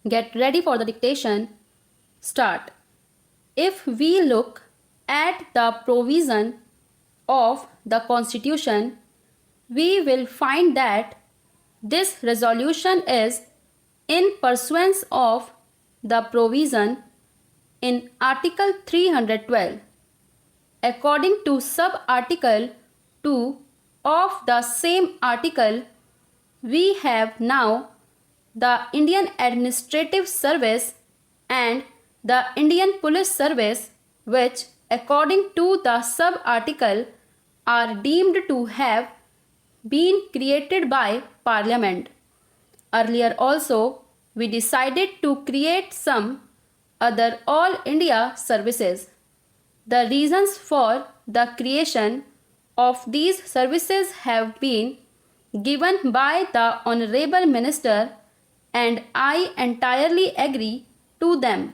Get ready for the dictation. Start. If we look at the provision of the Constitution, we will find that this resolution is in pursuance of the provision in Article 312. According to sub-article 2 of the same article, we have now the Indian Administrative Service and the Indian Police Service, which according to the sub-article are deemed to have been created by Parliament. Earlier also, we decided to create some other All India services. The reasons for the creation of these services have been given by the Honorable Minister, and I entirely agree to them.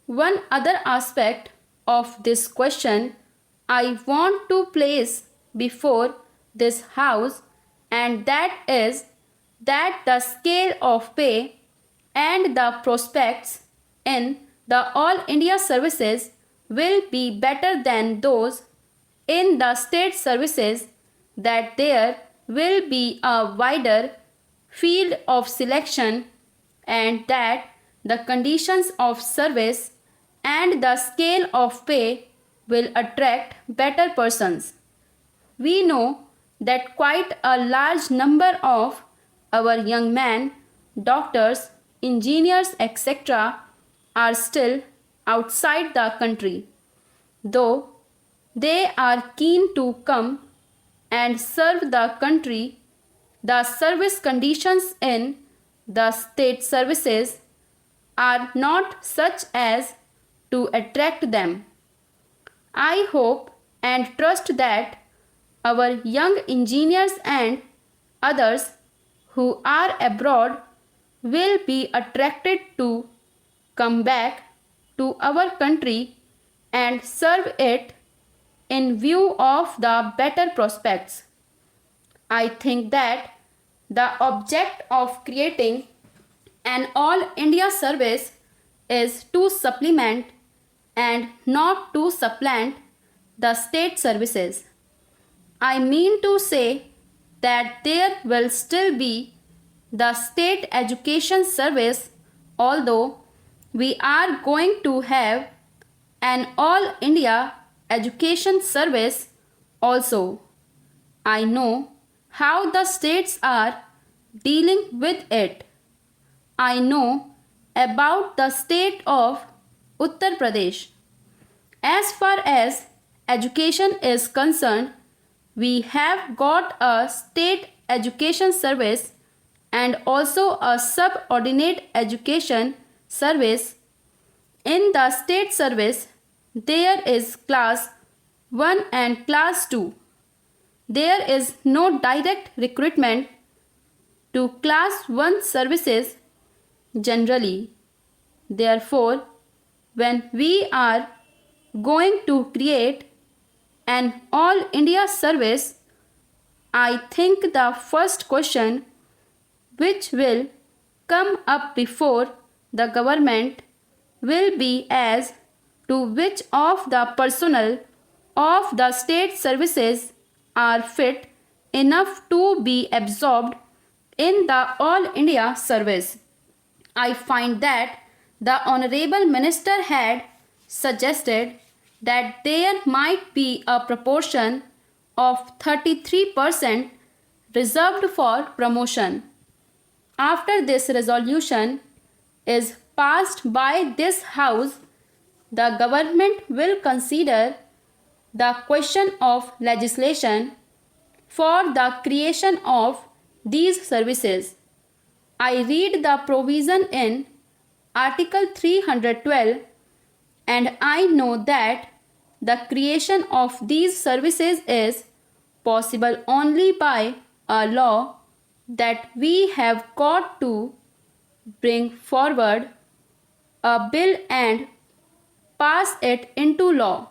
One other aspect of this question I want to place before this House, and that is that the scale of pay and the prospects in the All India services will be better than those in the state services, that there will be a wider field of selection, and that the conditions of service and the scale of pay will attract better persons. We know that quite a large number of our young men, doctors, engineers, etc., are still outside the country. Though they are keen to come and serve the country, the service conditions in the state services are not such as to attract them. I hope and trust that our young engineers and others who are abroad will be attracted to come back to our country and serve it in view of the better prospects. I think that the object of creating an All India service is to supplement and not to supplant the state services. I mean to say that there will still be the state education service, although we are going to have an All India education service also. I know how the states are dealing with it. I know about the state of Uttar Pradesh. As far as education is concerned, we have got a state education service and also a subordinate education service. In the state service, there is class 1 and class 2. There is no direct recruitment to class 1 services generally. Therefore, when we are going to create an All India service, I think the first question which will come up before the government will be as to which of the personnel of the state services are fit enough to be absorbed in the All India service. I find that the Honorable Minister had suggested that there might be a proportion of 33% reserved for promotion. After this resolution is passed by this House, the government will consider the question of legislation for the creation of these services. I read the provision in Article 312, and I know that the creation of these services is possible only by a law that we have got to bring forward a bill and pass it into law.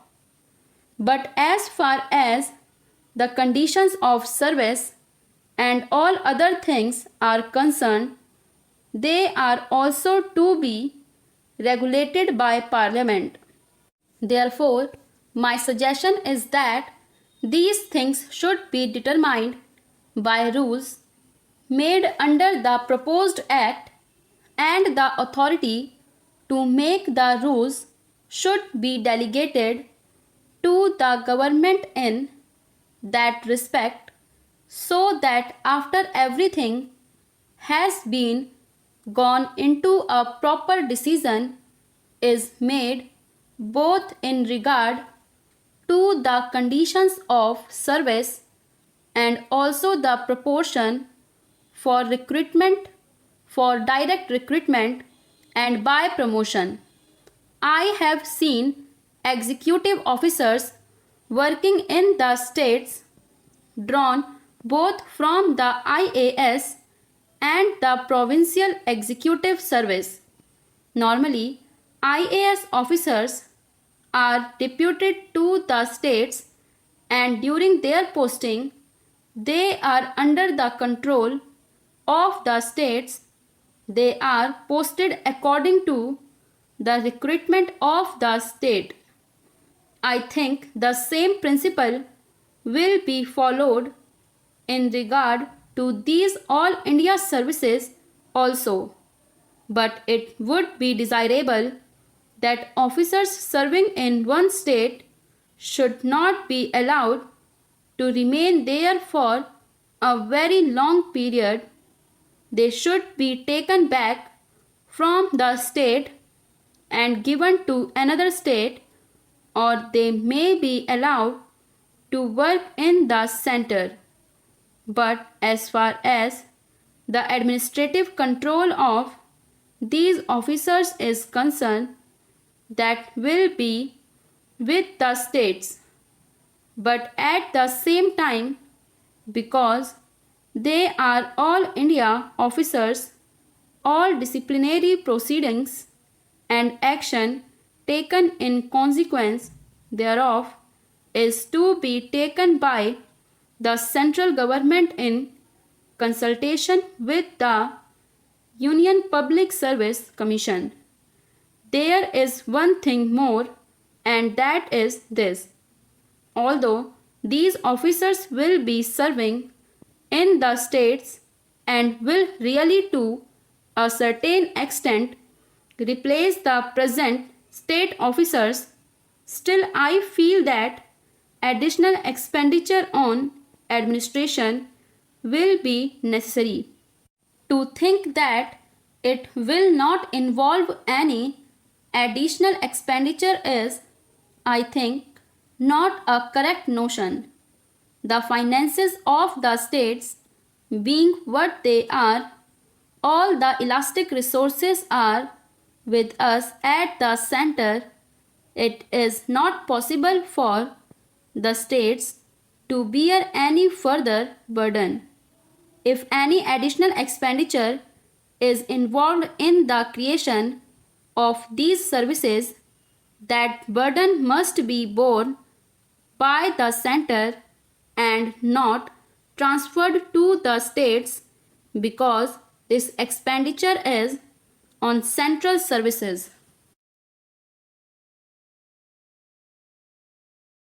But as far as the conditions of service and all other things are concerned, they are also to be regulated by Parliament. Therefore, my suggestion is that these things should be determined by rules made under the proposed Act, and the authority to make the rules should be delegated to the government in that respect, so that after everything has been gone into, a proper decision is made both in regard to the conditions of service and also the proportion for recruitment, for direct recruitment, and by promotion. I have seen executive officers working in the states drawn both from the IAS and the provincial executive service. Normally, IAS officers are deputed to the states, and during their posting, they are under the control of the states. They are posted according to the recruitment of the state. I think the same principle will be followed in regard to these all India services also, but it would be desirable that officers serving in one state should not be allowed to remain there for a very long period. They should be taken back from the state and given to another state, or they may be allowed to work in the center. But as far as the administrative control of these officers is concerned, that will be with the states. But at the same time, because they are all India officers, all disciplinary proceedings and action taken in consequence thereof is to be taken by the central government in consultation with the Union Public Service Commission. There is one thing more, and that is this. Although these officers will be serving in the states and will really to a certain extent replace the present state officers, still I feel that additional expenditure on administration will be necessary. To think that it will not involve any additional expenditure is, I think, not a correct notion. The finances of the states being what they are, all the elastic resources are with us at the center. It is not possible for the states to bear any further burden. If any additional expenditure is involved in the creation of these services, that burden must be borne by the center and not transferred to the states, because this expenditure is on central services.